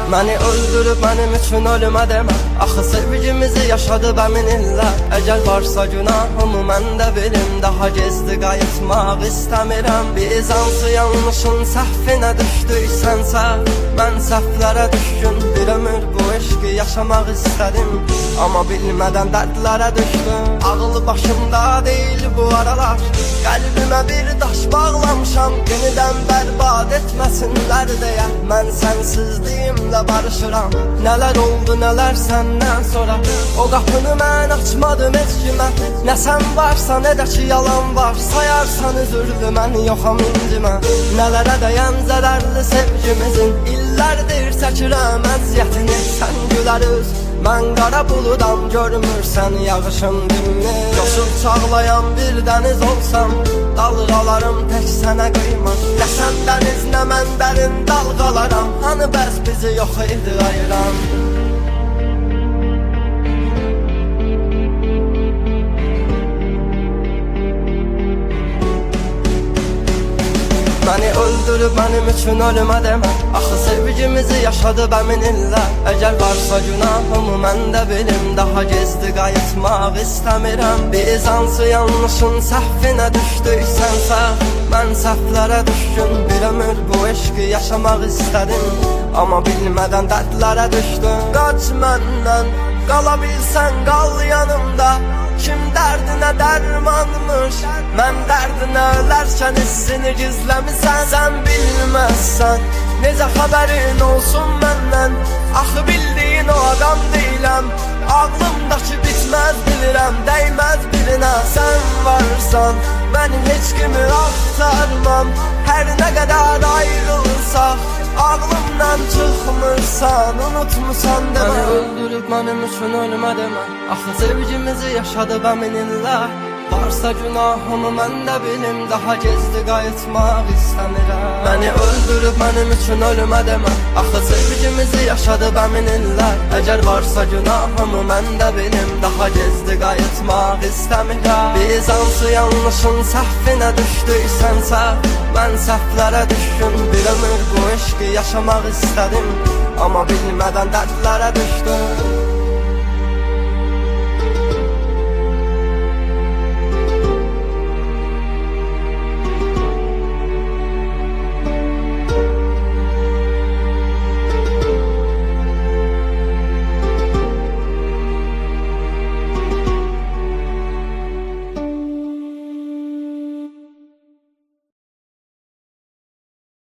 Məni öldürüb mənim üçün ölümə demə. Axı sevgimizi yaşadıb əmin illər. Əcəl varsa günahımı mən də bilim. Daha gezdi qayıtmaq istəmirəm. Biz hansı yanlışın səhvinə düşdük sənsə. Mən səhvlərə düşkün bir ömür bu eşqi yaşamaq istədim. Amma bilmədən dərdlərə düşdüm. Ağlı başımda deyil bu aralar. Qəlbimə bir daş bağlamışam. Yenidən bərbad etməsinlər deyə. Mən sənsizliyimlə barışıram. Nələr oldu nələr səndən sonra. O qapını mən açmadım heç kimə. Nə sən varsa nə də ki yalan var. Sayarsan üzürlü mən yoxam incimə. Nələrə dəyən zərərli sevgimizin illərdir çəkirəm əziyyətini. Sən gülər üz, mən qara buludam, görmürsən yağışın dimni. Coşub çağlayan bir dəniz olsam, dalğalarım tək sənə qıymaz. Nə sən dəniz nə mən dərin dalğalaram. Hani bəs bizi yox idi ayıran. Məni öldürüb mənim üçün ölümə demə. Axı sevgimizi yaşadıb əmin illər. Əgər varsa günahımı mən də bilim. Daha gezdi qayıtmaq istəmirəm. Biz hansı yanlışın səhvinə düşdük sənsə. Mən səhvlərə düşkün bir ömür bu eşqi yaşamaq istədim. Amma bilmədən dərdlərə düşdüm. Qaç məndən, qala bilsən qal yanımda. Kim dərdinə dərmanmış, mən dərdinə ölərkən hissini gizləmisən. Sən bilməzsən, necə xəbərin olsun məndən. Axı bildiyin o adam deyiləm. Ağlımdakı bitməz bilirəm, dəyməz birinə. Sən varsan, mən heç kimi axtarmam. Hər nə qədər ayrılsaq, ağlımdan çıxmırsan, unutmusan demə. Məni öldürüb mənim üçün ölümə demə. Axı sevgimizi yaşadıb əmin illər. Varsa günahımı mən də bilim. Daha gezdi qayıtmaq istəmirəm. Məni öldürüb mənim üçün ölümə demə. Axı sevgimizi yaşadıb əmin illər. Əgər varsa günahımı mən də bilim. Daha gezdi qayıtmaq istəmirəm. Biz hansı yanlışın səhvinə düşdük sənsə. Mən səhvlərə düşkün bir ömür bu eşqi yaşamaq istədim. Amma bilmədən dərdlərə düşdüm.